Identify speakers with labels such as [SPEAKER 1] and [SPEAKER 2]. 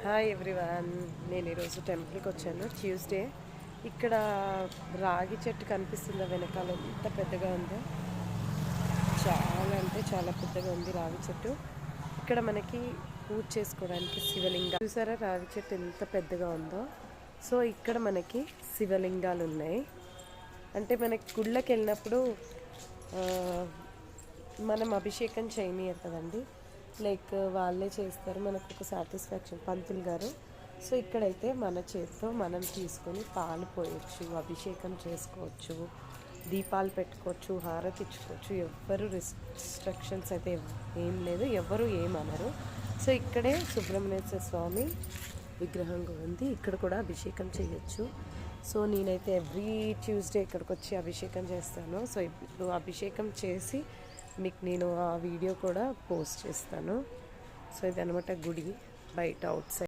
[SPEAKER 1] Hi everyone, నేను ఈరోజు టెంపుల్కి వచ్చాను. ట్యూస్డే. ఇక్కడ రాగి చెట్టు కనిపిస్తుందా వెనకాల? ఎంత పెద్దగా ఉందో, చాలా అంటే చాలా పెద్దగా ఉంది రాగి చెట్టు. ఇక్కడ మనకి పూజ చేసుకోవడానికి శివలింగం చూసారా, రాగి చెట్టు ఎంత పెద్దగా ఉందో. సో ఇక్కడ మనకి శివలింగాలు ఉన్నాయి. అంటే మనకి గుళ్ళకి వెళ్ళినప్పుడు మనం అభిషేకం చేయనియరు కదండి, లైక్ వాళ్ళే చేస్తారు, మనకు ఒక సాటిస్ఫాక్షన్ పంతులు గారు. సో ఇక్కడైతే మన చేతితో మనం తీసుకొని పాలు పోయొచ్చు, అభిషేకం చేసుకోవచ్చు, దీపాలు పెట్టుకోవచ్చు, హారతి ఇచ్చుకోవచ్చు. ఎవ్వరు రిస్ట్రిక్షన్స్ అయితే ఏం లేదు, ఎవరు ఏమనరు. సో ఇక్కడే సుబ్రహ్మణ్యేశ్వర స్వామి విగ్రహం ఉంది, ఇక్కడ కూడా అభిషేకం చేయొచ్చు. సో నేనైతే ఎవ్రీ ట్యూస్డే ఇక్కడికి వచ్చి అభిషేకం చేస్తాను. సో ఇప్పుడు అభిషేకం చేసి మీకు నేను ఆ వీడియో కూడా పోస్ట్ చేస్తాను. సో ఇది అనమాట గుడి బయట అవుట్ సైడ్.